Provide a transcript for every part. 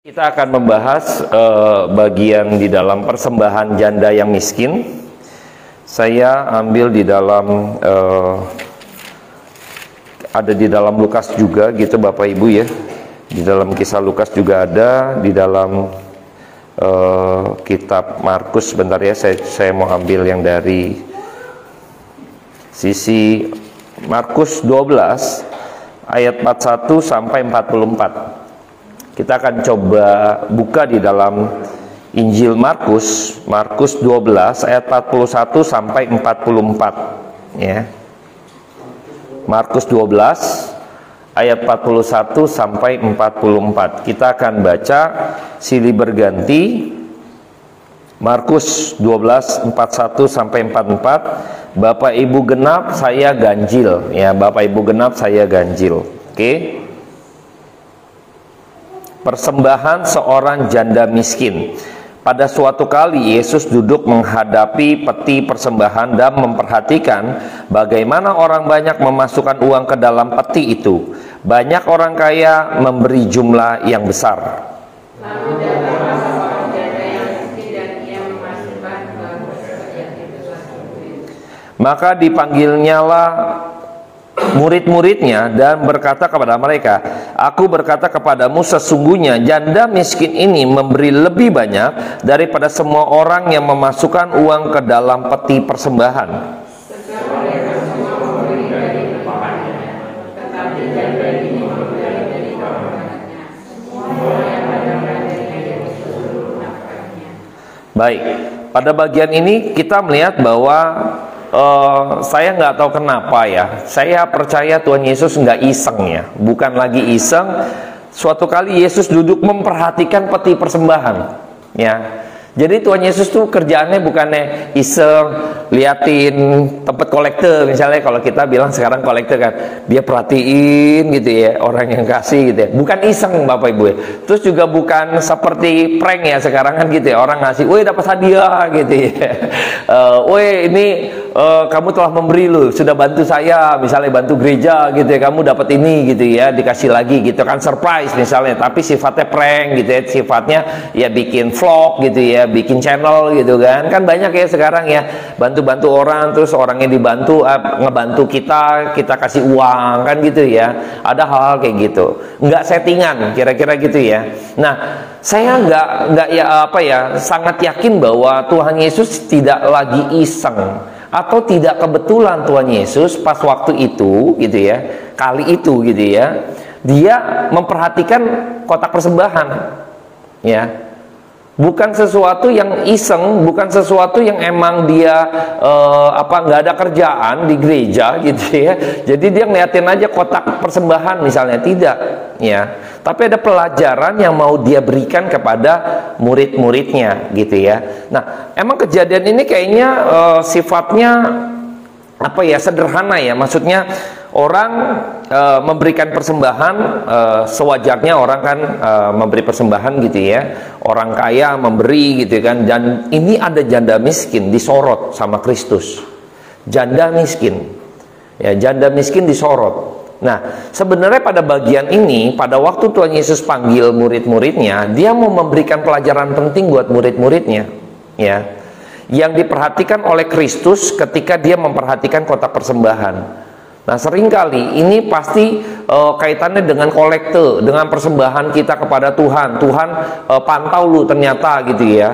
Kita akan membahas bagian di dalam persembahan janda yang miskin. Saya ambil di dalam ada di dalam Lukas juga gitu Bapak Ibu ya. Di dalam kisah Lukas juga ada, di dalam kitab Markus. Sebentar ya, saya mau ambil yang dari sisi Markus 12 ayat 41 sampai 44. Kita akan coba buka di dalam Injil Markus 12 ayat 41 sampai 44 ya. Markus 12 ayat 41 sampai 44. Kita akan baca silih berganti. Markus 12 41 sampai 44. Bapak Ibu genap, saya ganjil ya. Bapak Ibu genap, saya ganjil. Oke. Persembahan seorang janda miskin. Pada suatu kali Yesus duduk menghadapi peti persembahan dan memperhatikan bagaimana orang banyak memasukkan uang ke dalam peti itu. Banyak orang kaya memberi jumlah yang besar. Lalu datanglah seorang janda yang miskin dan ia memasukkan uang sebanyak itu satu duit. Maka dipanggilnyalah murid-muridnya dan berkata kepada mereka, "Aku berkata kepadamu, sesungguhnya janda miskin ini memberi lebih banyak daripada semua orang yang memasukkan uang ke dalam peti persembahan. Sebab mereka semua memberi dari kekurangannya, tetapi janda ini memberi dari kekurangannya. Semua yang ada dari seluruh nafkahnya." Baik, pada bagian ini kita melihat bahwa saya nggak tahu kenapa ya, saya percaya Tuhan Yesus nggak iseng ya, bukan lagi iseng. Suatu kali Yesus duduk memperhatikan peti persembahan ya. Jadi Tuhan Yesus tuh kerjaannya bukannya iseng liatin tempat kolektor, misalnya kalau kita bilang sekarang kolektor kan, dia perhatiin gitu ya orang yang kasih gitu ya, bukan iseng Bapak Ibu ya. Terus juga bukan seperti prank ya sekarang kan gitu ya, orang ngasih, "Woi dapat hadiah" gitu ya, "Woi ini kamu telah memberi loh, sudah bantu saya, misalnya bantu gereja gitu ya, kamu dapat ini gitu ya, dikasih lagi gitu kan, surprise misalnya." Tapi sifatnya prank gitu ya, sifatnya ya bikin vlog gitu ya, bikin channel gitu kan banyak ya sekarang ya, bantu-bantu orang, terus orangnya dibantu, ngebantu kita kasih uang kan gitu ya, ada hal-hal kayak gitu, nggak settingan kira-kira gitu ya. Nah, saya nggak ya apa ya, sangat yakin bahwa Tuhan Yesus tidak lagi iseng atau tidak kebetulan Tuhan Yesus pas waktu itu gitu ya, kali itu gitu ya, dia memperhatikan kotak persembahan ya. Bukan sesuatu yang iseng, bukan sesuatu yang emang dia nggak ada kerjaan di gereja gitu ya. Jadi dia ngeliatin aja kotak persembahan misalnya, tidak ya. Tapi ada pelajaran yang mau dia berikan kepada murid-muridnya gitu ya. Nah, emang kejadian ini kayaknya sifatnya apa ya, sederhana ya. Maksudnya orang memberikan persembahan, sewajarnya orang kan memberi persembahan gitu ya. Orang kaya memberi gitu kan. Dan ini ada janda miskin disorot sama Kristus. Janda miskin ya, janda miskin disorot. Nah, sebenarnya pada bagian ini, pada waktu Tuhan Yesus panggil murid-muridnya, dia mau memberikan pelajaran penting buat murid-muridnya ya, yang diperhatikan oleh Kristus ketika dia memperhatikan kotak persembahan. Nah, seringkali ini pasti kaitannya dengan kolekte, dengan persembahan kita kepada Tuhan. Tuhan pantau lu ternyata gitu ya.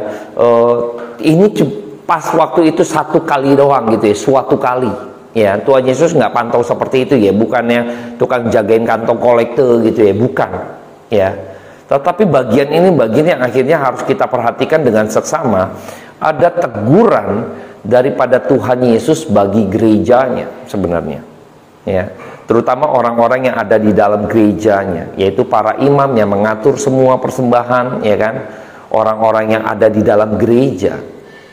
Ini pas waktu itu satu kali doang gitu ya, suatu kali. Ya, Tuhan Yesus nggak pantau seperti itu ya, bukannya tukang jagain kantong kolekte gitu ya, bukan. Ya, tetapi bagian ini bagian yang akhirnya harus kita perhatikan dengan seksama. Ada teguran daripada Tuhan Yesus bagi gerejanya sebenarnya. Ya, terutama orang-orang yang ada di dalam gerejanya, yaitu para imam yang mengatur semua persembahan, ya kan, orang-orang yang ada di dalam gereja,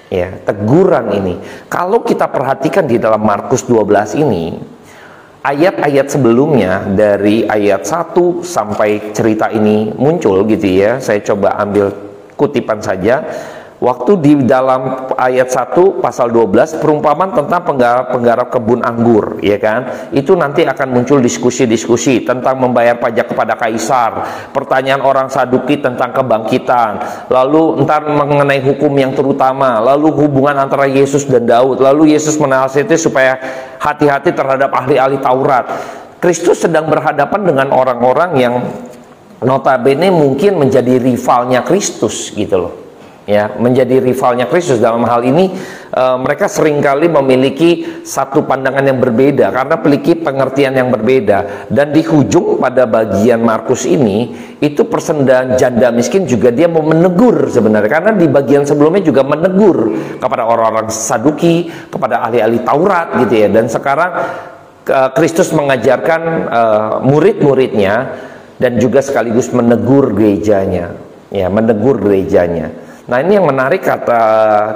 ya. Teguran ini, kalau kita perhatikan di dalam Markus 12 ini, ayat-ayat sebelumnya dari ayat 1 sampai cerita ini muncul gitu ya, saya coba ambil kutipan saja. Waktu di dalam ayat 1 pasal 12 perumpamaan tentang penggarap kebun anggur, ya kan? Itu nanti akan muncul diskusi-diskusi tentang membayar pajak kepada kaisar, pertanyaan orang Saduki tentang kebangkitan, lalu entar mengenai hukum yang terutama, lalu hubungan antara Yesus dan Daud, lalu Yesus menasihati supaya hati-hati terhadap ahli-ahli Taurat. Kristus sedang berhadapan dengan orang-orang yang notabene mungkin menjadi rivalnya Kristus gitu loh. Ya, menjadi rivalnya Kristus. Dalam hal ini mereka seringkali memiliki satu pandangan yang berbeda karena memiliki pengertian yang berbeda. Dan di ujung pada bagian Markus ini, itu persendaan janda miskin juga dia mau menegur sebenarnya, karena di bagian sebelumnya juga menegur kepada orang-orang Saduki, kepada ahli-ahli Taurat gitu ya. Dan sekarang Kristus mengajarkan murid-muridnya dan juga sekaligus menegur gerejanya, ya, menegur gerejanya. Nah, ini yang menarik,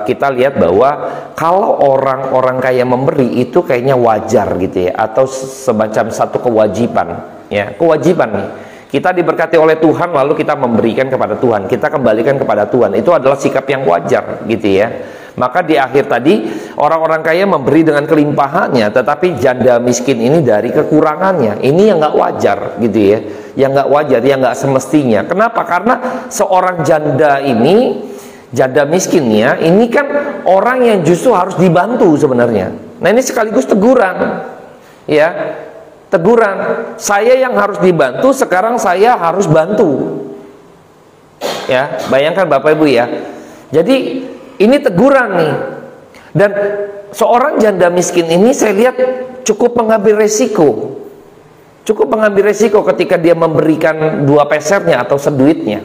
kita lihat bahwa kalau orang-orang kaya memberi itu kayaknya wajar gitu ya, atau semacam satu kewajiban, ya, kewajiban nih. Kita diberkati oleh Tuhan lalu kita memberikan kepada Tuhan, kita kembalikan kepada Tuhan. Itu adalah sikap yang wajar gitu ya. Maka di akhir tadi orang-orang kaya memberi dengan kelimpahannya, tetapi janda miskin ini dari kekurangannya. Ini yang nggak wajar gitu ya, yang nggak wajar, yang nggak semestinya. Kenapa? Karena seorang janda ini, janda miskinnya ini kan orang yang justru harus dibantu sebenarnya. Nah, ini sekaligus teguran, ya, teguran. Saya yang harus dibantu, sekarang saya harus bantu. Ya, bayangkan Bapak Ibu ya. Jadi ini teguran nih. Dan seorang janda miskin ini saya lihat cukup mengambil resiko. Cukup mengambil resiko ketika dia memberikan 2 pesernya atau seduitnya.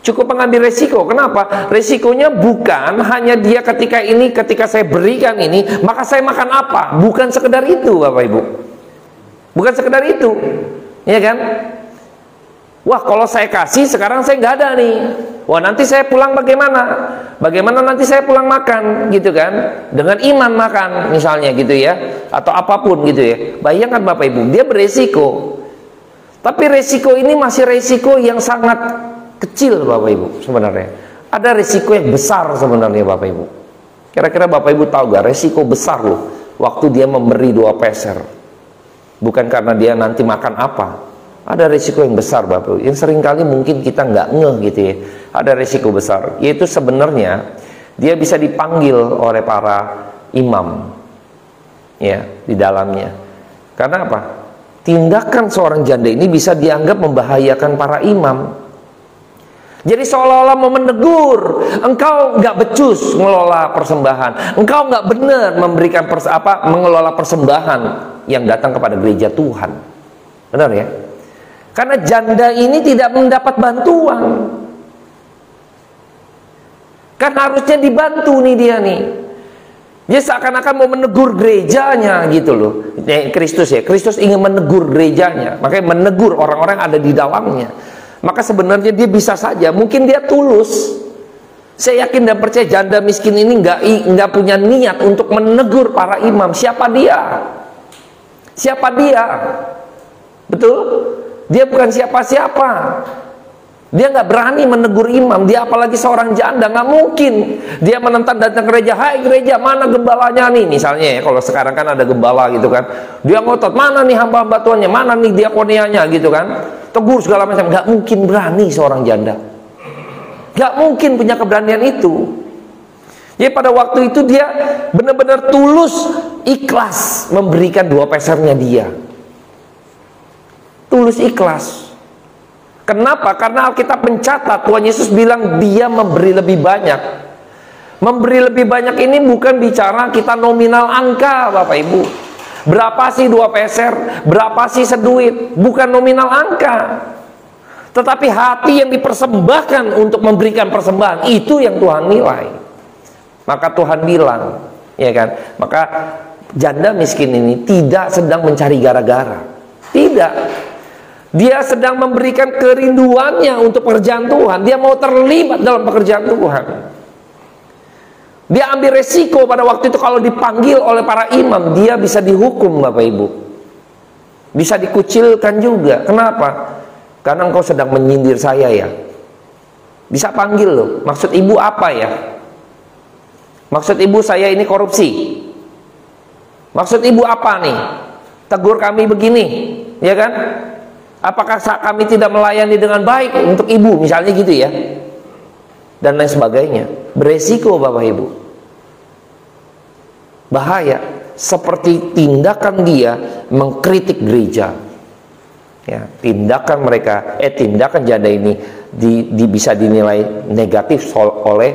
Cukup mengambil resiko. Kenapa? Resikonya bukan hanya dia ketika saya berikan ini, maka saya makan apa? Bukan sekedar itu, Bapak Ibu. Bukan sekedar itu. Ya kan? Wah, kalau saya kasih sekarang saya nggak ada nih. Wah, nanti saya pulang bagaimana? Bagaimana nanti saya pulang makan gitu kan? Dengan iman makan misalnya gitu ya, atau apapun gitu ya. Bayangkan Bapak Ibu, dia beresiko. Tapi resiko ini masih resiko yang sangat kecil Bapak Ibu sebenarnya. Ada resiko yang besar sebenarnya Bapak Ibu. Kira-kira Bapak Ibu tahu gak resiko besar loh waktu dia memberi 2 peser? Bukan karena dia nanti makan apa. Ada resiko yang besar Bapak Ibu, yang seringkali mungkin kita nggak ngeh gitu ya. Ada resiko besar, yaitu sebenarnya dia bisa dipanggil oleh para imam ya di dalamnya. Karena apa? Tindakan seorang janda ini bisa dianggap membahayakan para imam. Jadi seolah-olah mau menegur, engkau nggak becus mengelola persembahan, engkau nggak benar memberikan mengelola persembahan yang datang kepada gereja Tuhan. Benar ya? Karena janda ini tidak mendapat bantuan. Kan harusnya dibantu nih dia nih. Dia seakan-akan mau menegur gerejanya gitu loh. Kristus ya, Kristus ingin menegur gerejanya, makanya menegur orang-orang yang ada di dalamnya. Maka sebenarnya dia bisa saja, mungkin dia tulus. Saya yakin dan percaya janda miskin ini nggak punya niat untuk menegur para imam. Siapa dia? Siapa dia? Betul? Dia bukan siapa-siapa. Dia nggak berani menegur imam. Dia apalagi seorang janda, nggak mungkin dia menentang datang gereja. Hai gereja, mana gembalanya nih? Misalnya ya, kalau sekarang kan ada gembala gitu kan. Dia ngotot, mana nih hamba-hamba Tuhannya, mana nih diakonianya gitu kan. Tegur segala macam. Nggak mungkin berani seorang janda. Nggak mungkin punya keberanian itu. Jadi pada waktu itu dia benar-benar tulus, ikhlas memberikan 2 pesernya dia. Tulus ikhlas. Kenapa? Karena Alkitab mencatat Tuhan Yesus bilang dia memberi lebih banyak. Memberi lebih banyak ini bukan bicara kita nominal angka Bapak Ibu. Berapa sih 2 peser? Berapa sih seduit? Bukan nominal angka. Tetapi hati yang dipersembahkan untuk memberikan persembahan, itu yang Tuhan nilai. Maka Tuhan bilang, ya kan? Maka janda miskin ini tidak sedang mencari gara-gara. Tidak. Dia sedang memberikan kerinduannya untuk pekerjaan Tuhan. Dia mau terlibat dalam pekerjaan Tuhan. Dia ambil resiko pada waktu itu kalau dipanggil oleh para imam, dia bisa dihukum Bapak Ibu. Bisa dikucilkan juga. Kenapa? Karena engkau sedang menyindir saya ya. Bisa panggil loh. Maksud ibu apa ya? Maksud ibu saya ini korupsi. Maksud ibu apa nih? Tegur kami begini, ya kan? Apakah kami tidak melayani dengan baik untuk ibu, misalnya gitu ya, dan lain sebagainya. Beresiko Bapak Ibu, bahaya. Seperti tindakan dia mengkritik gereja, ya, tindakan mereka, tindakan janda ini bisa dinilai negatif oleh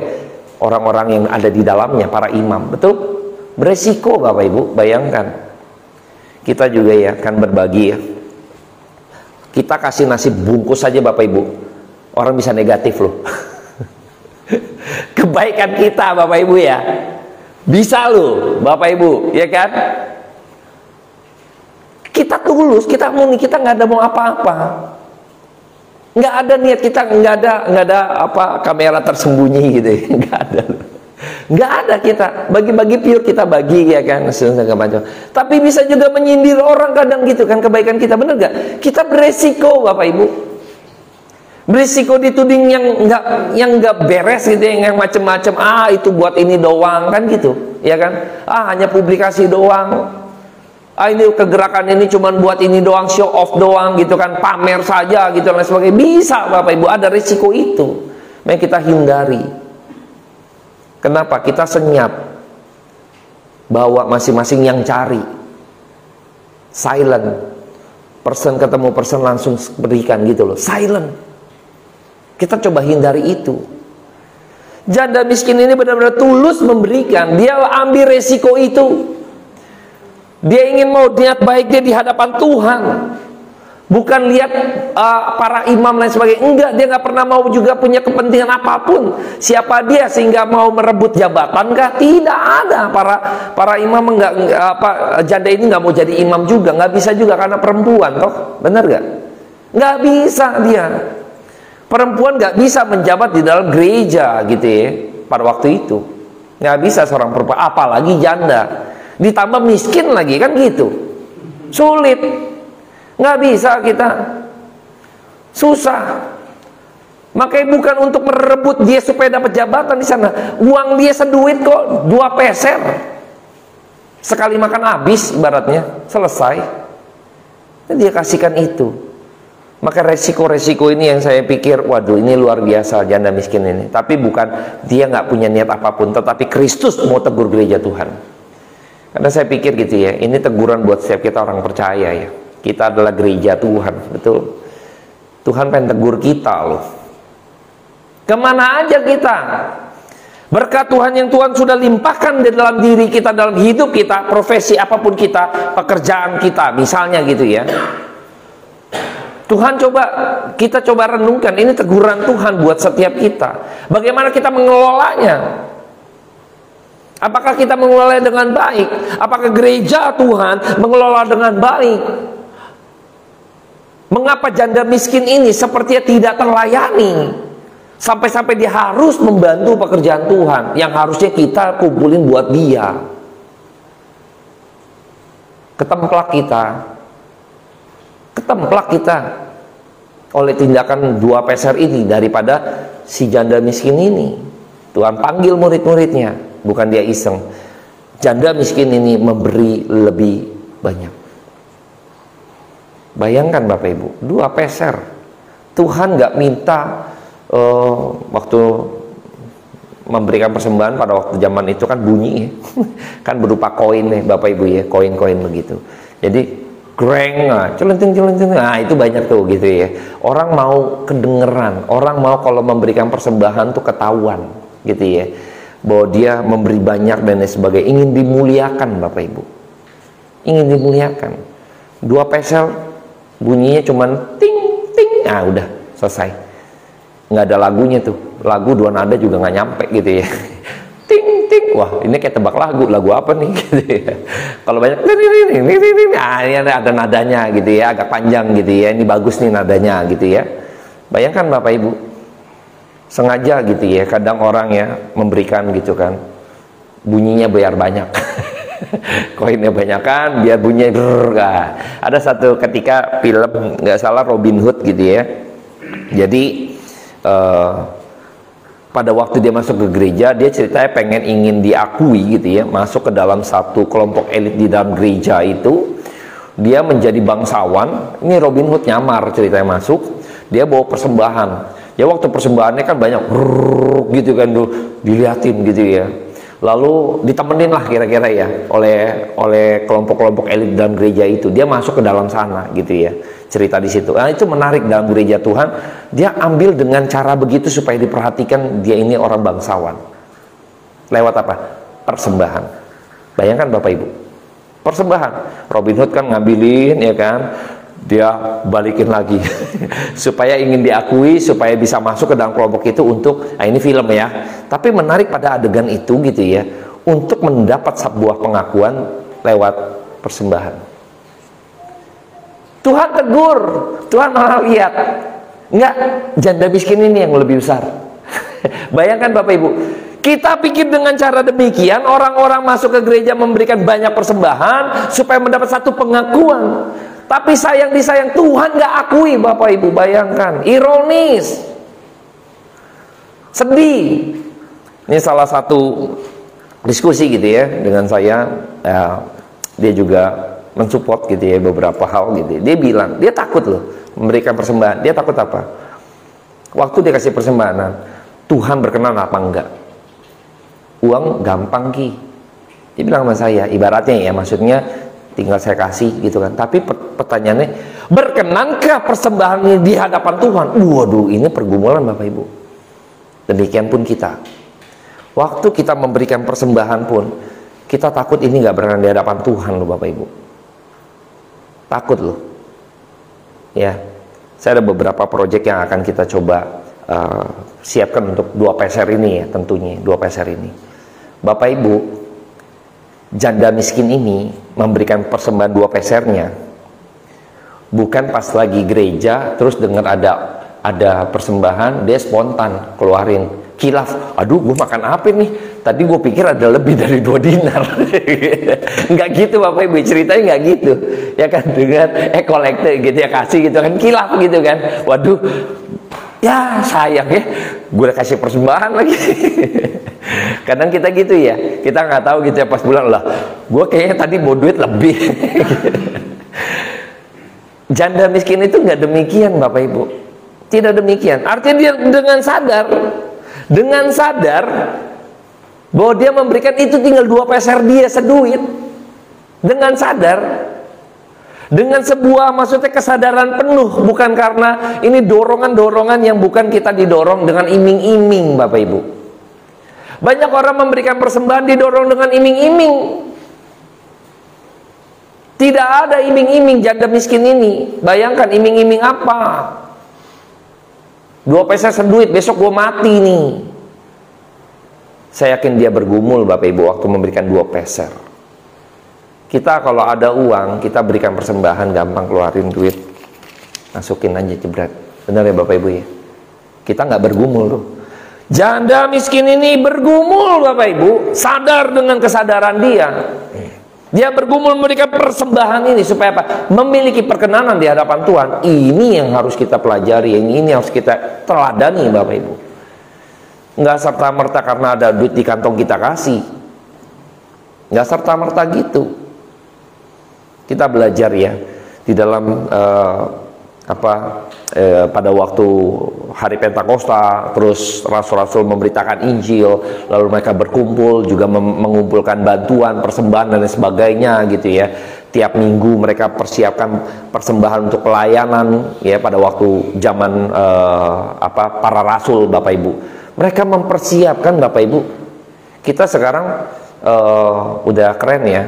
orang-orang yang ada di dalamnya, para imam. Betul? Beresiko Bapak Ibu. Bayangkan, kita juga ya kan berbagi ya, kita kasih nasi bungkus saja Bapak Ibu, orang bisa negatif loh. Kebaikan kita Bapak Ibu ya, bisa loh Bapak Ibu, ya kan? Kita tulus, kita nggak ada mau apa-apa, nggak ada niat kita, nggak ada apa kamera tersembunyi gitu ya. Nggak ada kita bagi-bagi pure, kita bagi ya kan, tapi bisa juga menyindir orang kadang gitu kan, kebaikan kita, bener gak? Kita beresiko Bapak Ibu, beresiko dituding yang nggak beres gitu, yang macem-macem, itu buat ini doang kan gitu, ya kan? Hanya publikasi doang, ini kegerakan ini cuman buat ini doang, show off doang gitu kan, pamer saja gitu dan sebagainya. Bisa Bapak Ibu, ada risiko itu, yang kita hindari. Kenapa? Kita senyap, bawa masing-masing yang cari, silent, person ketemu person langsung berikan gitu loh, silent. Kita coba hindari itu. Janda miskin ini benar-benar tulus memberikan, dia ambil resiko itu. Dia ingin mau niat baik dia di hadapan Tuhan, bukan lihat para imam lain sebagainya. Enggak, dia nggak pernah mau juga punya kepentingan apapun. Siapa dia sehingga mau merebut jabatan? Enggak, tidak ada. Para imam janda ini nggak mau jadi imam juga, nggak bisa juga karena perempuan, toh, benar nggak? Nggak bisa dia. Perempuan nggak bisa menjabat di dalam gereja gitu ya. Pada waktu itu nggak bisa seorang perempuan, apalagi janda. Ditambah miskin lagi kan gitu, sulit. Nggak bisa kita, susah. Makanya bukan untuk merebut dia supaya dapat jabatan di sana. Uang dia seduit kok, 2 peser. Sekali makan habis, ibaratnya selesai. Dan dia kasihkan itu. Maka resiko-resiko ini yang saya pikir, waduh ini luar biasa janda miskin ini. Tapi bukan dia nggak punya niat apapun, tetapi Kristus mau tegur gereja Tuhan. Karena saya pikir gitu ya, ini teguran buat setiap kita orang percaya ya. Kita adalah gereja Tuhan, betul. Tuhan pengen tegur kita loh. Kemana aja kita, berkat Tuhan yang Tuhan sudah limpahkan di dalam diri kita, dalam hidup kita, profesi apapun kita, pekerjaan kita, misalnya gitu ya. Tuhan kita coba renungkan, ini teguran Tuhan buat setiap kita. Bagaimana kita mengelolanya? Apakah kita mengelola dengan baik? Apakah gereja Tuhan mengelola dengan baik? Mengapa janda miskin ini sepertinya tidak terlayani? Sampai-sampai dia harus membantu pekerjaan Tuhan yang harusnya kita kumpulin buat dia. Ketemplak kita oleh tindakan 2 peser ini daripada si janda miskin ini. Tuhan panggil murid-muridnya. Bukan dia iseng. Janda miskin ini memberi lebih banyak. Bayangkan Bapak Ibu, 2 peser. Tuhan gak minta waktu memberikan persembahan pada waktu zaman itu kan bunyi ya. Kan berupa koin nih Bapak Ibu ya, koin-koin begitu. Jadi greng, celenting, nah itu banyak tuh gitu ya. Orang mau kedengeran, orang mau kalau memberikan persembahan tuh ketahuan gitu ya, bahwa dia memberi banyak dan lain sebagainya, ingin dimuliakan Bapak Ibu, ingin dimuliakan. 2 peser bunyinya cuman ting ting, udah selesai, nggak ada lagunya tuh, lagu 2 nada juga nggak nyampe gitu ya. Ting ting, wah ini kayak tebak lagu apa nih gitu ya. Kalau banyak ini ada nadanya gitu ya, agak panjang gitu ya, ini bagus nih nadanya gitu ya. Bayangkan Bapak Ibu, sengaja gitu ya, kadang orang ya memberikan gitu kan, bunyinya biar banyak. Koinnya banyak kan, biar bunyinya ada satu ketika film nggak salah Robin Hood gitu ya. Jadi pada waktu dia masuk ke gereja, dia ceritanya ingin diakui gitu ya, masuk ke dalam satu kelompok elit di dalam gereja itu. Dia menjadi bangsawan. Ini Robin Hood nyamar ceritanya masuk. Dia bawa persembahan. Ya waktu persembahannya kan banyak gitu kan, diliatin gitu ya. Lalu ditemenin lah kira-kira ya oleh kelompok-kelompok elit dalam gereja itu. Dia masuk ke dalam sana gitu ya. Cerita di situ. Nah, itu menarik dalam gereja Tuhan. Dia ambil dengan cara begitu supaya diperhatikan dia ini orang bangsawan. Lewat apa? Persembahan. Bayangkan Bapak Ibu. Persembahan. Robin Hood kan ngambilin ya kan. Dia balikin lagi supaya ingin diakui, supaya bisa masuk ke dalam kelompok itu untuk, nah ini film ya. Tapi menarik pada adegan itu gitu ya, untuk mendapat sebuah pengakuan lewat persembahan. Tuhan tegur, Tuhan malah lihat, enggak, janda miskin ini yang lebih besar. Bayangkan Bapak Ibu, kita pikir dengan cara demikian orang-orang masuk ke gereja memberikan banyak persembahan supaya mendapat satu pengakuan. Tapi sayang disayang Tuhan nggak akui Bapak Ibu. Bayangkan, ironis, sedih. Ini salah satu diskusi gitu ya dengan saya. Ya, dia juga mensupport gitu ya beberapa hal gitu. Dia bilang dia takut loh memberikan persembahan. Dia takut apa? Waktu dia kasih persembahan, Tuhan berkenan apa enggak? Uang gampang Ki. Dia bilang sama saya, ibaratnya ya, maksudnya tinggal saya kasih gitu kan. Tapi pertanyaannya, berkenankah persembahan ini di hadapan Tuhan? Waduh, ini pergumulan Bapak Ibu. Demikian pun kita. Waktu kita memberikan persembahan pun, kita takut ini gak berkenan di hadapan Tuhan loh Bapak Ibu. Takut loh. Ya, saya ada beberapa proyek yang akan kita coba siapkan untuk 2 peser ini ya, tentunya 2 peser ini. Bapak Ibu, janda miskin ini memberikan persembahan 2 pesernya bukan pas lagi gereja terus dengar ada persembahan dia spontan keluarin kilaf. Aduh, gue makan apa nih? Tadi gue pikir ada lebih dari 2 dinar. Nggak gitu Bapak Ibu, ceritanya nggak gitu ya kan, dengan kolektor gitu ya, kasih gitu kan, kilaf gitu kan. Waduh, ya sayang ya, gue udah kasih persembahan lagi. Kadang kita gitu ya, kita nggak tahu gitu ya, pas pulang lah, gue kayaknya tadi bawa duit lebih. Janda miskin itu nggak demikian Bapak Ibu, tidak demikian. Artinya dia dengan sadar bahwa dia memberikan itu tinggal 2 peser dia seduit, dengan sadar, dengan sebuah maksudnya kesadaran penuh, bukan karena ini dorongan-dorongan yang bukan kita didorong dengan iming-iming Bapak Ibu. Banyak orang memberikan persembahan didorong dengan iming-iming. Tidak ada iming-iming janda miskin ini. Bayangkan iming-iming apa? 2 peser seduit, besok gue mati nih. Saya yakin dia bergumul Bapak Ibu waktu memberikan 2 peser. Kita kalau ada uang, kita berikan persembahan, gampang keluarin duit, masukin aja jebret. Benar ya Bapak Ibu ya? Kita nggak bergumul tuh. Janda miskin ini bergumul Bapak Ibu, sadar dengan kesadaran dia. Dia bergumul memberikan persembahan ini supaya apa? Memiliki perkenanan di hadapan Tuhan. Ini yang harus kita pelajari, ini harus kita teladani Bapak Ibu. Nggak serta-merta karena ada duit di kantong kita kasih. Nggak serta-merta gitu. Kita belajar ya di dalam pada waktu hari Pentakosta, terus rasul-rasul memberitakan Injil, lalu mereka berkumpul juga mengumpulkan bantuan, persembahan dan lain sebagainya gitu ya. Tiap minggu mereka persiapkan persembahan untuk pelayanan ya, pada waktu zaman para rasul Bapak Ibu. Mereka mempersiapkan Bapak Ibu. Kita sekarang udah keren ya.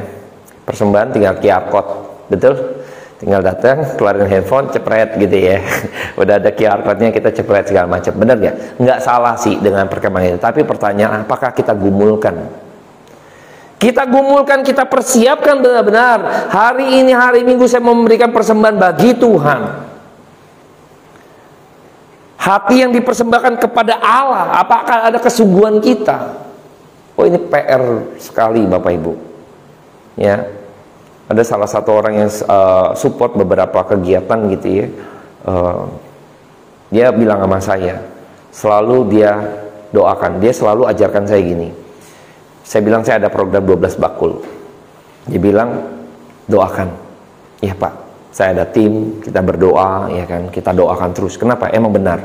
Persembahan tinggal QR code, betul? Tinggal datang, keluarin handphone, cepret gitu ya. Udah ada QR code-nya, kita cepret segala macam. Benar nggak? Nggak salah sih dengan perkembangan itu. Tapi pertanyaan, apakah kita gumulkan? Kita gumulkan, kita persiapkan benar-benar. Hari ini, hari Minggu saya memberikan persembahan bagi Tuhan. Hati yang dipersembahkan kepada Allah, apakah ada kesungguhan kita? Oh, ini PR sekali Bapak Ibu. Ya. Ada salah satu orang yang support beberapa kegiatan gitu ya. Dia bilang sama saya, selalu dia doakan. Dia selalu ajarkan saya gini. Saya bilang saya ada program 12 bakul. Dia bilang doakan. Iya Pak, saya ada tim, kita berdoa, ya kan, kita doakan terus. Kenapa? Emang benar.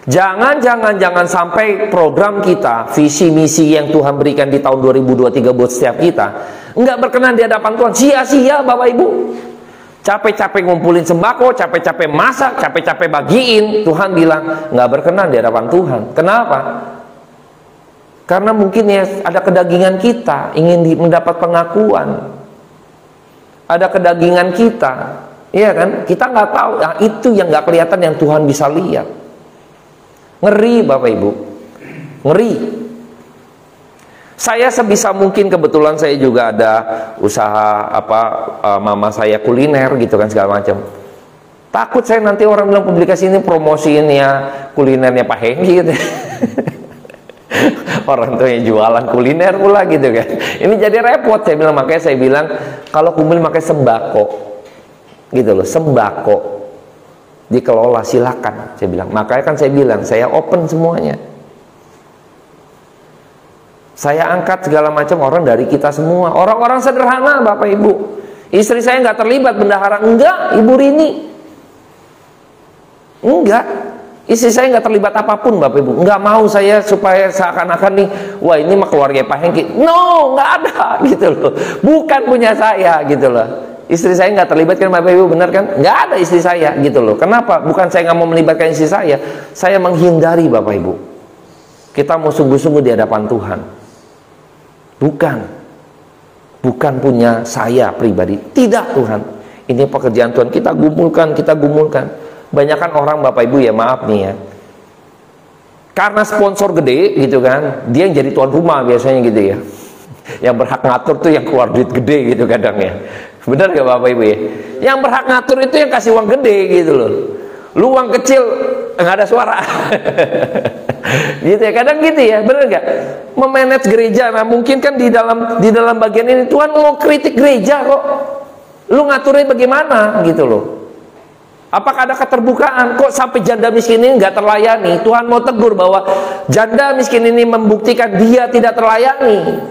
Jangan sampai program kita, visi misi yang Tuhan berikan di tahun 2023 buat setiap kita nggak berkenan di hadapan Tuhan. Sia-sia Bapak Ibu. Capek-capek ngumpulin sembako, capek-capek masak, capek-capek bagiin, Tuhan bilang nggak berkenan di hadapan Tuhan. Kenapa? Karena mungkin ya ada kedagingan kita ingin mendapat pengakuan, ada kedagingan kita, iya kan? Kita nggak tahu. Nah, itu yang nggak kelihatan, yang Tuhan bisa lihat. Ngeri Bapak Ibu, ngeri. Saya sebisa mungkin, kebetulan saya juga ada usaha mama saya kuliner gitu kan, segala macam. Takut saya nanti orang bilang publikasi ini promosiin ya kulinernya Pak Hengki gitu. Orang tuh yang jualan kuliner pula gitu kan. Ini jadi repot, saya bilang. Makanya saya bilang kalau kumpul pakai sembako gitu loh, sembako dikelola silakan, saya bilang. Makanya kan saya bilang saya open semuanya. Saya angkat segala macam orang dari kita semua. Orang-orang sederhana Bapak Ibu. Istri saya nggak terlibat bendahara. Enggak, Ibu Rini. Enggak. Istri saya nggak terlibat apapun Bapak Ibu. Nggak mau saya supaya seakan-akan nih, wah ini mah keluarga Pak Hengki. No, nggak ada gitu loh. Bukan punya saya gitu loh. Istri saya nggak terlibat kan Bapak Ibu, benar kan? Nggak ada istri saya gitu loh. Kenapa? Bukan saya nggak mau melibatkan istri saya. Saya menghindari Bapak Ibu. Kita mau sungguh-sungguh di hadapan Tuhan. Bukan punya saya pribadi. Tidak Tuhan. Ini pekerjaan Tuhan. Kita gumulkan. Banyakan orang Bapak Ibu ya, maaf nih ya, karena sponsor gede gitu kan, dia yang jadi tuan rumah biasanya gitu ya. Yang berhak ngatur tuh yang keluar duit gede gitu kadang ya. Benar gak Bapak Ibu ya? Yang berhak ngatur itu yang kasih uang gede gitu loh. Lu uang kecil nggak ada suara. Gitu ya, kadang gitu ya, bener nggak? Memanage gereja, nah mungkin kan di dalam bagian ini Tuhan mau kritik gereja kok. Lu ngaturnya bagaimana gitu loh? Apakah ada keterbukaan? Kok sampai janda miskin ini nggak terlayani? Tuhan mau tegur bahwa janda miskin ini membuktikan dia tidak terlayani.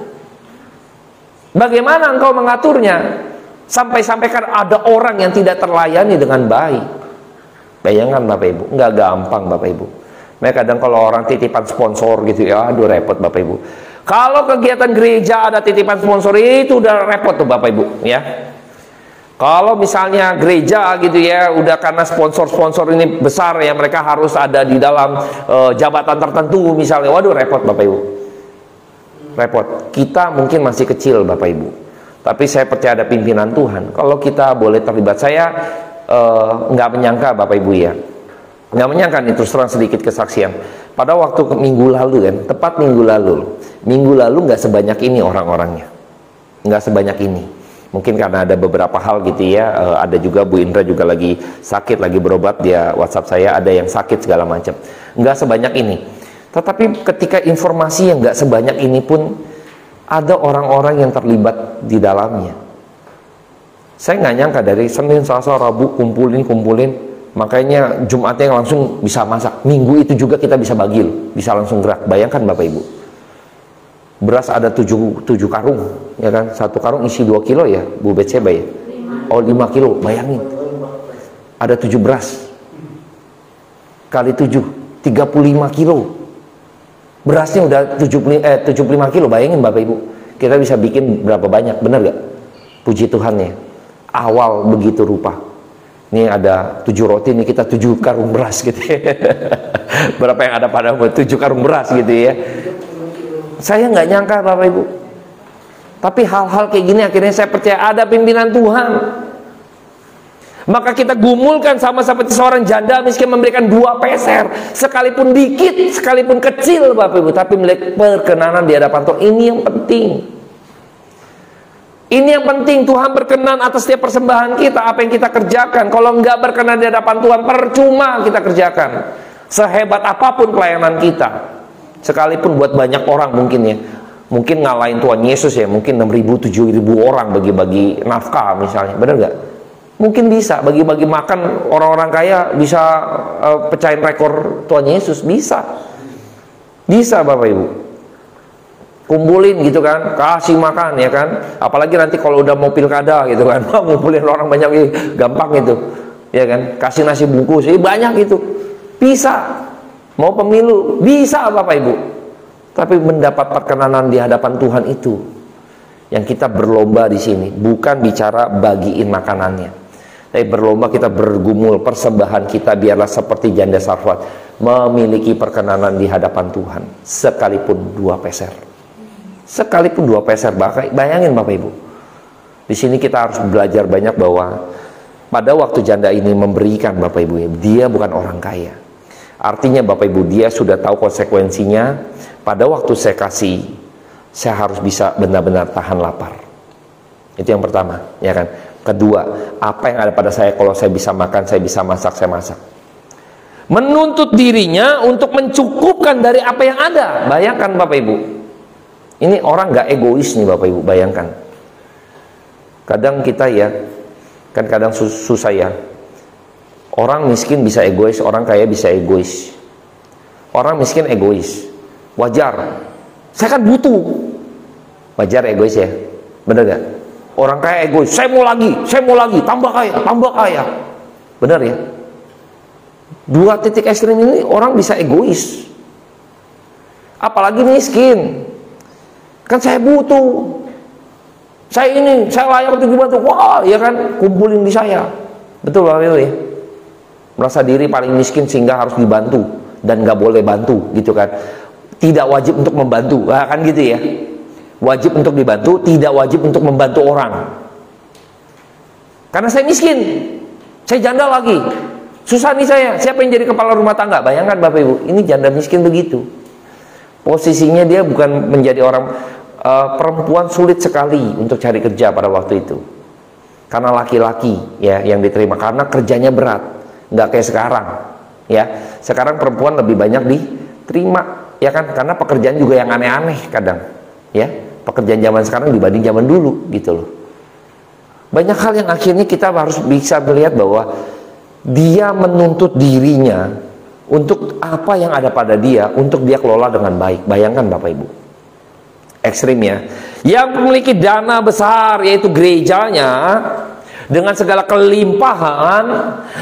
Bagaimana engkau mengaturnya? Sampai-sampai kan ada orang yang tidak terlayani dengan baik. Bayangkan Bapak Ibu, nggak gampang Bapak Ibu. Mereka kadang kalau orang titipan sponsor gitu ya, aduh repot Bapak Ibu. Kalau kegiatan gereja ada titipan sponsor itu udah repot tuh Bapak Ibu ya. Kalau misalnya gereja gitu ya, udah karena sponsor-sponsor ini besar ya, mereka harus ada di dalam jabatan tertentu misalnya, waduh repot Bapak Ibu. Repot. Kita mungkin masih kecil Bapak Ibu, tapi saya percaya ada pimpinan Tuhan. Kalau kita boleh terlibat, saya nggak menyangka Bapak Ibu ya, nggak menyangka nih, terus terang sedikit kesaksian. Pada waktu minggu lalu kan, tepat minggu lalu nggak sebanyak ini orang-orangnya, nggak sebanyak ini. Mungkin karena ada beberapa hal gitu ya, ada juga Bu Indra juga lagi sakit, lagi berobat, dia WhatsApp saya ada yang sakit segala macam. Nggak sebanyak ini. Tetapi ketika informasi yang nggak sebanyak ini pun ada orang-orang yang terlibat di dalamnya. Saya nggak nyangka dari Senin, Selasa, Rabu kumpulin, makanya Jumatnya langsung bisa masak. Minggu itu juga kita bisa bagi, bisa langsung gerak. Bayangkan Bapak Ibu. Beras ada 7 karung, ya kan? 1 karung isi 2 kilo ya, Bu Betseba ya? Oh 5 kilo, bayangin. Ada 7 beras. Kali 7, 35 kilo. Berasnya udah 75 kilo, bayangin Bapak Ibu. Kita bisa bikin berapa banyak, bener gak? Puji Tuhan ya. Awal begitu rupa. Ini ada 7 roti, ini kita 7 karung beras gitu ya. Berapa yang ada padamu? 7 karung beras gitu ya. Saya nggak nyangka Bapak Ibu. Tapi hal-hal kayak gini akhirnya saya percaya ada pimpinan Tuhan. Maka kita gumulkan sama seperti seorang janda miskin memberikan 2 peser. Sekalipun dikit, sekalipun kecil Bapak Ibu, tapi milik perkenanan di hadapan Tuhan. Ini yang penting. Ini yang penting, Tuhan berkenan atas setiap persembahan kita, apa yang kita kerjakan. Kalau nggak berkenan di hadapan Tuhan, percuma kita kerjakan. Sehebat apapun pelayanan kita. Sekalipun buat banyak orang mungkin ya, mungkin ngalahin Tuhan Yesus ya, mungkin 6.000, 7.000 orang bagi-bagi nafkah misalnya, bener gak? Mungkin bisa bagi-bagi makan orang-orang kaya, bisa pecahin rekor Tuhan Yesus, bisa. Bisa Bapak Ibu. Kumpulin gitu kan, kasih makan ya kan. Apalagi nanti kalau udah mau pilkada gitu kan, ngumpulin orang banyak, gampang itu. Ya kan, kasih nasi bungkus, banyak itu. Bisa. Mau pemilu, bisa Bapak Ibu. Tapi mendapat perkenanan di hadapan Tuhan itu yang kita berlomba di sini, bukan bicara bagiin makanannya. Tapi berlomba kita bergumul, persembahan kita biarlah seperti janda Sarfat, memiliki perkenanan di hadapan Tuhan, sekalipun 2 peser. Sekalipun 2 peser, bayangin Bapak Ibu. Di sini kita harus belajar banyak bahwa pada waktu janda ini memberikan Bapak Ibu, dia bukan orang kaya. Artinya Bapak Ibu, dia sudah tahu konsekuensinya. Pada waktu saya kasih, saya harus bisa benar-benar tahan lapar. Itu yang pertama, ya kan. Kedua, apa yang ada pada saya, kalau saya bisa makan, saya bisa masak, saya masak. Menuntut dirinya untuk mencukupkan dari apa yang ada. Bayangkan Bapak Ibu, ini orang gak egois nih Bapak Ibu, bayangkan. Kadang kita ya, kan kadang susah ya. Orang miskin bisa egois, orang kaya bisa egois. Orang miskin egois, wajar. Saya kan butuh, wajar egois ya, bener gak? Orang kaya egois, saya mau lagi, tambah kaya. Bener ya? 2 titik ekstrim ini orang bisa egois. Apalagi miskin. Kan saya butuh. Saya layak untuk dibantu. Wah, ya kan, kumpulin di saya. Betul Bapak Ibu ya? Merasa diri paling miskin sehingga harus dibantu dan gak boleh bantu gitu kan. Tidak wajib untuk membantu, kan gitu ya. Wajib untuk dibantu, tidak wajib untuk membantu orang. Karena saya miskin, saya janda lagi, susah nih saya. Siapa yang jadi kepala rumah tangga? Bayangkan Bapak Ibu, ini janda miskin begitu. Posisinya dia bukan menjadi orang perempuan, sulit sekali untuk cari kerja pada waktu itu. Karena laki-laki ya yang diterima, karena kerjanya berat, nggak kayak sekarang. Ya, sekarang perempuan lebih banyak diterima, ya kan? Karena pekerjaan juga yang aneh-aneh kadang, ya. Pekerjaan zaman sekarang dibanding zaman dulu gitu loh. Banyak hal yang akhirnya kita harus bisa melihat bahwa dia menuntut dirinya untuk apa yang ada pada dia, untuk dia kelola dengan baik. Bayangkan Bapak Ibu, ekstrim ya. Yang memiliki dana besar yaitu gerejanya, dengan segala kelimpahan,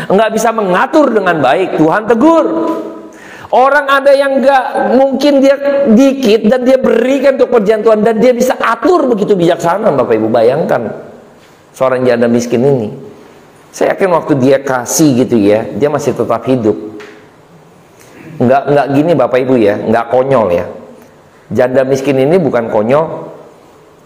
nggak bisa mengatur dengan baik. Tuhan tegur. Orang ada yang nggak, mungkin dia dikit dan dia berikan untuk pekerjaan Tuhan, dan dia bisa atur begitu bijaksana Bapak Ibu. Bayangkan seorang janda miskin ini. Saya yakin waktu dia kasih gitu ya, dia masih tetap hidup. Nggak gini Bapak Ibu ya, nggak konyol ya. Janda miskin ini bukan konyol,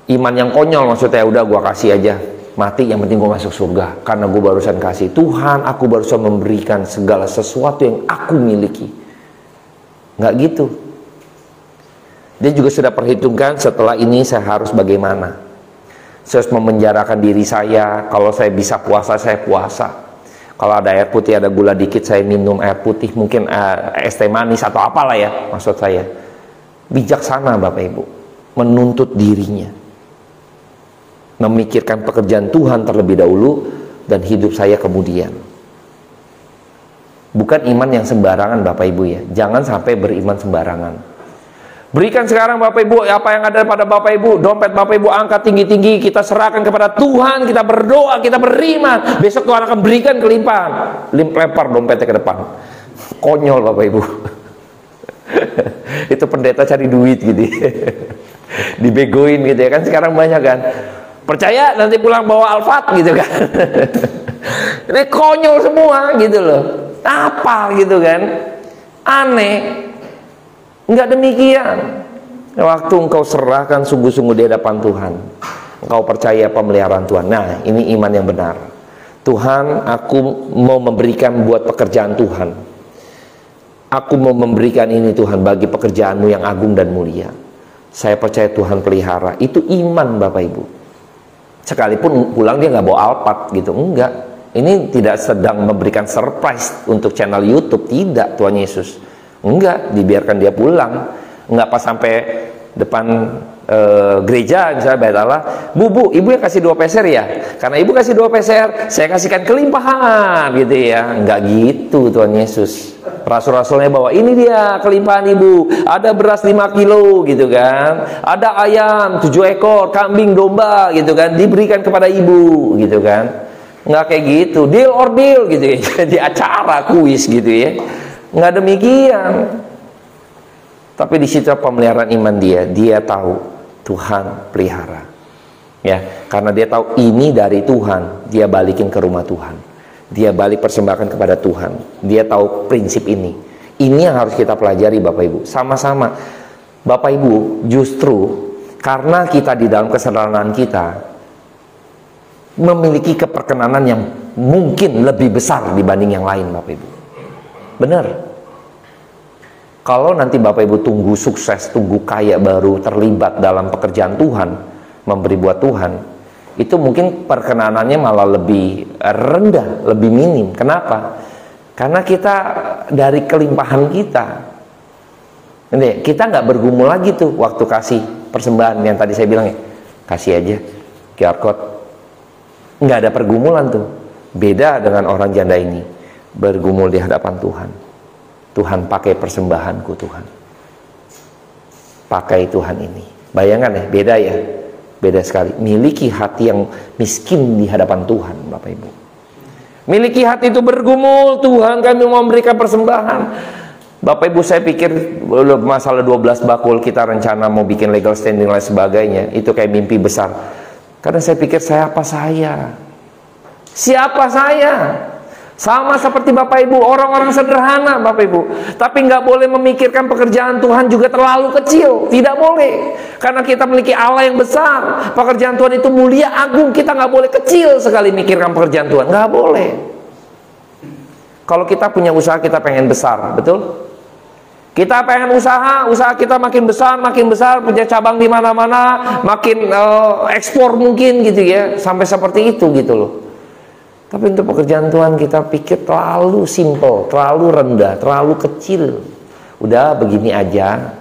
iman yang konyol maksudnya. Udah gua kasih aja, mati yang penting gua masuk surga karena gua barusan kasih. Tuhan, aku barusan memberikan segala sesuatu yang aku miliki. Nggak gitu. Dia juga sudah perhitungkan, setelah ini saya harus bagaimana. Saya harus memenjarakan diri saya. Kalau saya bisa puasa, saya puasa. Kalau ada air putih, ada gula dikit, saya minum air putih. Mungkin es teh manis atau apalah ya, maksud saya. Bijaksana Bapak Ibu, menuntut dirinya, memikirkan pekerjaan Tuhan terlebih dahulu dan hidup saya kemudian. Bukan iman yang sembarangan Bapak Ibu ya. Jangan sampai beriman sembarangan. Berikan sekarang Bapak Ibu apa yang ada pada Bapak Ibu. Dompet Bapak Ibu angkat tinggi-tinggi, kita serahkan kepada Tuhan, kita berdoa, kita beriman. Besok Tuhan akan berikan kelimpahan. Lempar dompetnya ke depan. Konyol Bapak Ibu. Itu pendeta cari duit gitu. Dibegoin gitu ya kan, sekarang banyak kan. Percaya nanti pulang bawa Alphard gitu kan. Ini konyol semua gitu loh. Apa gitu kan, aneh. Enggak demikian. Waktu engkau serahkan sungguh-sungguh di hadapan Tuhan, engkau percaya pemeliharaan Tuhan. Nah, ini iman yang benar. Tuhan, aku mau memberikan buat pekerjaan Tuhan. Aku mau memberikan ini Tuhan bagi pekerjaanmu yang agung dan mulia. Saya percaya Tuhan pelihara. Itu iman Bapak Ibu. Sekalipun pulang dia nggak bawa Alphard gitu, enggak. Ini tidak sedang memberikan surprise untuk channel YouTube, tidak Tuhan Yesus. Enggak, dibiarkan dia pulang. Enggak pas sampai depan gereja misalnya bayat Allah, Bu, ibu yang kasih 2 peser ya? Karena ibu kasih 2 peser, saya kasihkan kelimpahan gitu ya. Enggak gitu Tuhan Yesus. Rasul-rasulnya bawa, ini dia kelimpahan ibu, ada beras 5 kilo gitu kan, ada ayam 7 ekor, kambing, domba gitu kan, diberikan kepada ibu gitu kan. Nggak kayak gitu, deal or deal gitu ya, jadi acara kuis gitu ya. Nggak demikian. Tapi di situ pemeliharaan iman dia tahu Tuhan pelihara. Ya, karena dia tahu ini dari Tuhan, dia balikin ke rumah Tuhan. Dia balik persembahkan kepada Tuhan. Dia tahu prinsip ini. Ini yang harus kita pelajari Bapak Ibu. Sama-sama. Bapak Ibu, justru karena kita di dalam kesederhanaan kita memiliki keperkenanan yang mungkin lebih besar dibanding yang lain Bapak Ibu. Benar. Kalau nanti Bapak Ibu tunggu sukses, tunggu kaya baru terlibat dalam pekerjaan Tuhan, memberi buat Tuhan, itu mungkin perkenanannya malah lebih rendah, lebih minim. Kenapa? Karena kita dari kelimpahan kita nggak bergumul lagi tuh waktu kasih persembahan yang tadi saya bilang ya, kasih aja QR code. Nggak ada pergumulan tuh. Beda dengan orang janda ini, bergumul di hadapan Tuhan. Tuhan pakai persembahanku Tuhan, pakai Tuhan ini. Bayangkan ya, beda ya, beda sekali. Miliki hati yang miskin di hadapan Tuhan Bapak Ibu. Miliki hati itu bergumul, Tuhan kami mau memberikan persembahan. Bapak Ibu, saya pikir masalah 12 bakul kita rencana mau bikin legal standing dan lain sebagainya, itu kayak mimpi besar. Karena saya pikir siapa saya? Sama seperti Bapak Ibu, orang-orang sederhana Bapak Ibu. Tapi nggak boleh memikirkan pekerjaan Tuhan juga terlalu kecil. Tidak boleh. Karena kita memiliki Allah yang besar. Pekerjaan Tuhan itu mulia, agung. Kita nggak boleh kecil sekali mikirkan pekerjaan Tuhan. Nggak boleh. Kalau kita punya usaha, kita pengen besar. Betul? Kita pengen usaha kita makin besar, punya cabang di mana-mana, makin ekspor mungkin gitu ya. Sampai seperti itu gitu loh. Tapi untuk pekerjaan Tuhan kita pikir terlalu simple, terlalu rendah, terlalu kecil. Udah begini aja.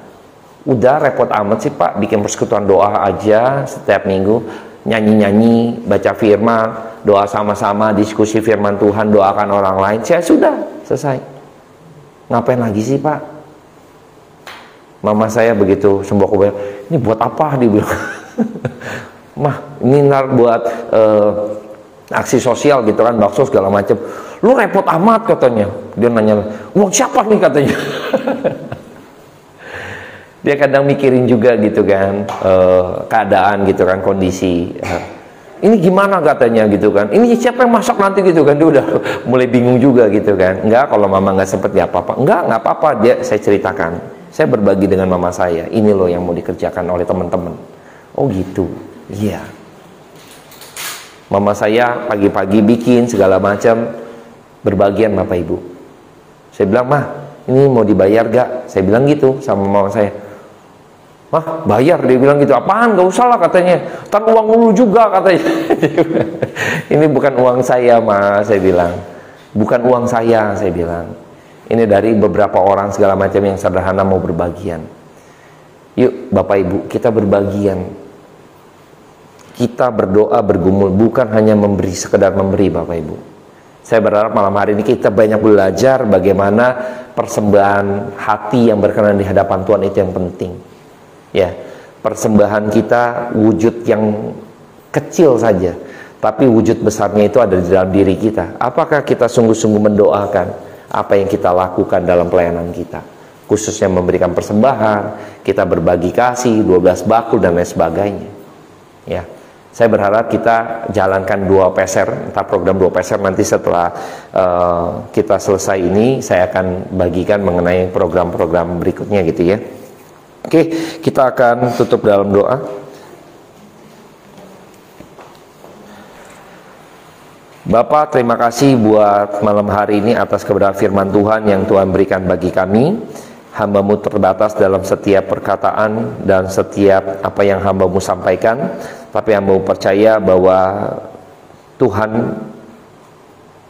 Udah repot amat sih Pak, bikin persekutuan doa aja setiap minggu. Nyanyi-nyanyi, baca firman, doa sama-sama, diskusi firman Tuhan, doakan orang lain. Saya sudah, selesai. Ngapain lagi sih Pak? Mama saya begitu sembuh aku bilang, ini buat apa? Dia bilang, Mah, ini buat aksi sosial gitu kan, bakso segala macam. Lu repot amat katanya. Dia nanya, uang siapa nih katanya. Dia kadang mikirin juga gitu kan, keadaan gitu kan, kondisi. Ini gimana katanya gitu kan. Ini siapa yang masak nanti gitu kan. Dia udah mulai bingung juga gitu kan. Enggak, kalau mama nggak sempet ya apa-apa. Enggak apa-apa. Saya ceritakan. Saya berbagi dengan mama saya. Ini loh yang mau dikerjakan oleh teman-teman. Oh gitu. Iya. Mama saya pagi-pagi bikin segala macam, berbagian Bapak Ibu. Saya bilang, Mah, ini mau dibayar gak? Saya bilang gitu sama mama saya. Mah, bayar? Dia bilang gitu. Apaan? Gak usah lah katanya. Ntar uang lu juga katanya. Ini bukan uang saya, Ma, saya bilang. Bukan uang saya bilang. Ini dari beberapa orang segala macam yang sederhana mau berbagian. Yuk Bapak Ibu, kita berbagian. Kita berdoa, bergumul, bukan hanya memberi, sekedar memberi Bapak Ibu. Saya berharap malam hari ini kita banyak belajar bagaimana persembahan hati yang berkenan di hadapan Tuhan itu yang penting. Ya, persembahan kita wujud yang kecil saja, tapi wujud besarnya itu ada di dalam diri kita. Apakah kita sungguh-sungguh mendoakan apa yang kita lakukan dalam pelayanan kita? Khususnya memberikan persembahan, kita berbagi kasih, 12 bakul dan lain sebagainya. Ya. Saya berharap kita jalankan 2 peser, entah program 2 peser nanti setelah kita selesai ini, saya akan bagikan mengenai program-program berikutnya gitu ya. Oke, kita akan tutup dalam doa. Bapak, terima kasih buat malam hari ini atas kebenaran firman Tuhan yang Tuhan berikan bagi kami. Hamba-Mu terbatas dalam setiap perkataan dan setiap apa yang hamba-Mu sampaikan, tapi hamba-Mu percaya bahwa Tuhan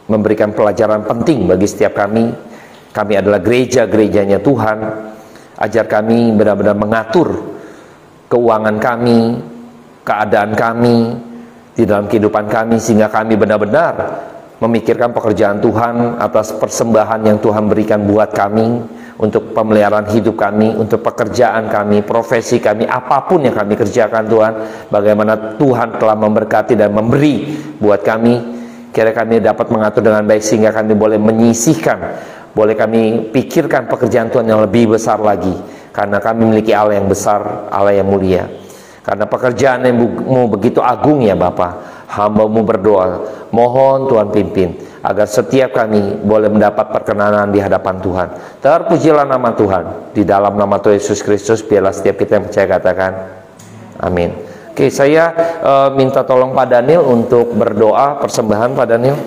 memberikan pelajaran penting bagi setiap kami. Kami adalah gereja-gerejanya Tuhan. Ajar kami benar-benar mengatur keuangan kami, keadaan kami di dalam kehidupan kami, sehingga kami benar-benar memikirkan pekerjaan Tuhan, atas persembahan yang Tuhan berikan buat kami, untuk pemeliharaan hidup kami, untuk pekerjaan kami, profesi kami, apapun yang kami kerjakan Tuhan. Bagaimana Tuhan telah memberkati dan memberi buat kami, kira kami dapat mengatur dengan baik sehingga kami boleh menyisihkan, boleh kami pikirkan pekerjaan Tuhan yang lebih besar lagi, karena kami memiliki Allah yang besar, Allah yang mulia. Karena pekerjaan yang begitu agung ya Bapa, hamba-Mu berdoa, mohon Tuhan pimpin, agar setiap kami boleh mendapat perkenanan di hadapan Tuhan. Terpujilah nama Tuhan. Di dalam nama Tuhan Yesus Kristus, biarlah setiap kita yang percaya katakan amin. Oke, saya minta tolong Pak Daniel untuk berdoa persembahan. Pak Daniel.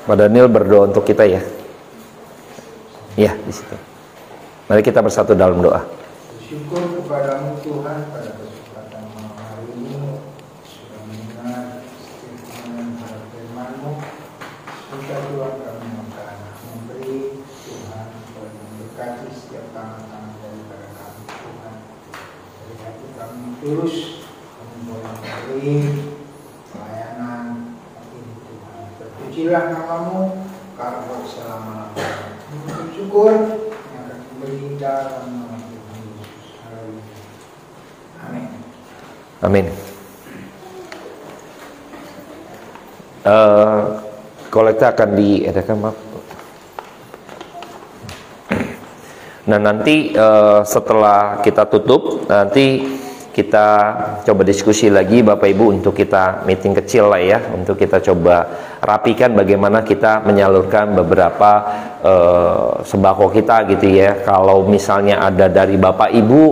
Pak Daniel berdoa untuk kita ya. Ya, di situ. Mari kita bersatu dalam doa. Bersyukur kepadamu Tuhan pada kesempatan malam hari ini sudah mendengar setiap firman-Mu. Minta Tuhan kami akan memberi Tuhan dan memberkati setiap tangan-tangan daripada kami Tuhan. Dari hati kami tulus kami boleh memberi pelayanan ini Tuhan. Terpujilah nama-Mu karena selama-lamanya. Bersyukur yang akan memberi dalam nama Tuhan Yesus. Amin. Amin. Kolekta akan diadakan, maaf. Nah nanti setelah kita tutup, nanti kita coba diskusi lagi Bapak Ibu, untuk kita meeting kecil lah ya, untuk kita coba rapikan bagaimana kita menyalurkan beberapa sembako kita gitu ya. Kalau misalnya ada dari Bapak Ibu,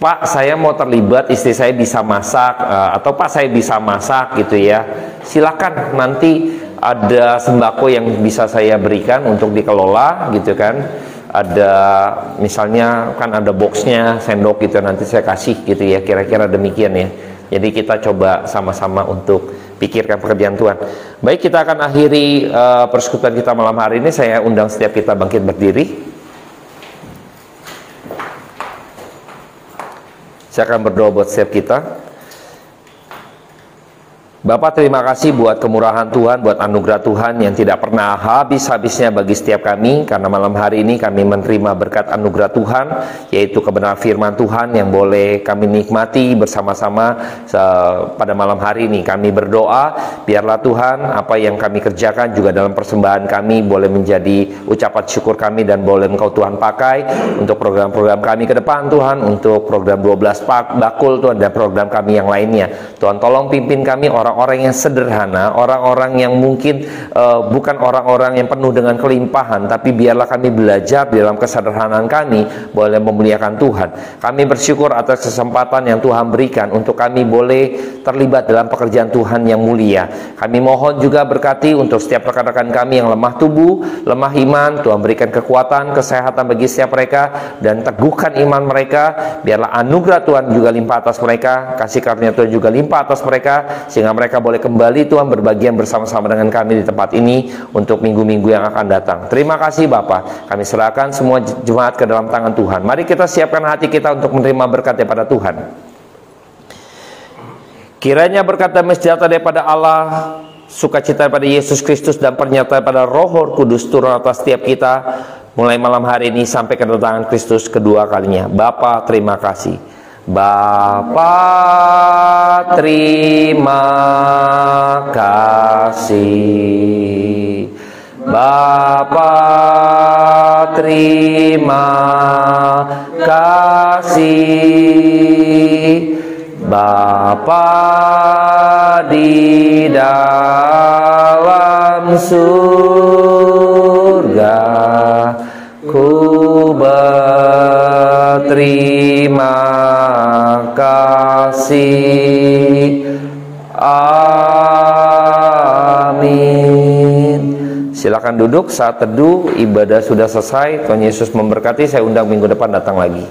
Pak saya mau terlibat, istri saya bisa masak, atau Pak saya bisa masak gitu ya, silakan, nanti ada sembako yang bisa saya berikan untuk dikelola gitu kan. Ada misalnya kan ada boxnya, sendok gitu, nanti saya kasih gitu ya, kira-kira demikian ya. Jadi kita coba sama-sama untuk pikirkan pekerjaan Tuhan. Baik, kita akan akhiri persekutuan kita malam hari ini. Saya undang setiap kita bangkit berdiri. Saya akan berdoa buat setiap kita. Bapak, terima kasih buat kemurahan Tuhan, buat anugerah Tuhan yang tidak pernah habis-habisnya bagi setiap kami. Karena malam hari ini kami menerima berkat anugerah Tuhan, yaitu kebenaran firman Tuhan yang boleh kami nikmati bersama-sama pada malam hari ini. Kami berdoa, biarlah Tuhan apa yang kami kerjakan juga dalam persembahan kami boleh menjadi ucapan syukur kami, dan boleh Engkau Tuhan pakai untuk program-program kami ke depan Tuhan, untuk program 12 bakul Tuhan, dan program kami yang lainnya. Tuhan tolong pimpin kami, orang-orang yang sederhana, orang-orang yang mungkin bukan orang-orang yang penuh dengan kelimpahan, tapi biarlah kami belajar dalam kesederhanaan kami boleh memuliakan Tuhan. Kami bersyukur atas kesempatan yang Tuhan berikan untuk kami boleh terlibat dalam pekerjaan Tuhan yang mulia. Kami mohon juga berkati untuk setiap rekan-rekan kami yang lemah tubuh, lemah iman. Tuhan berikan kekuatan, kesehatan bagi setiap mereka, dan teguhkan iman mereka. Biarlah anugerah Tuhan juga limpah atas mereka, kasih karunia Tuhan juga limpah atas mereka, sehingga mereka boleh kembali Tuhan berbagian bersama-sama dengan kami di tempat ini untuk minggu-minggu yang akan datang. Terima kasih Bapa. Kami serahkan semua jemaat ke dalam tangan Tuhan. Mari kita siapkan hati kita untuk menerima berkat daripada Tuhan. Kiranya berkat damai sejahtera daripada Allah, sukacita daripada Yesus Kristus, dan pernyataan pada Roh Kudus turun atas setiap kita mulai malam hari ini sampai kedatangan Kristus kedua kalinya. Bapa, terima kasih. Bapa, terima kasih. Bapa, terima kasih. Bapa di dalam surga, ku berterima kasih. Amin. Silakan duduk. Saat teduh ibadah sudah selesai. Tuhan Yesus memberkati. Saya undang minggu depan datang lagi.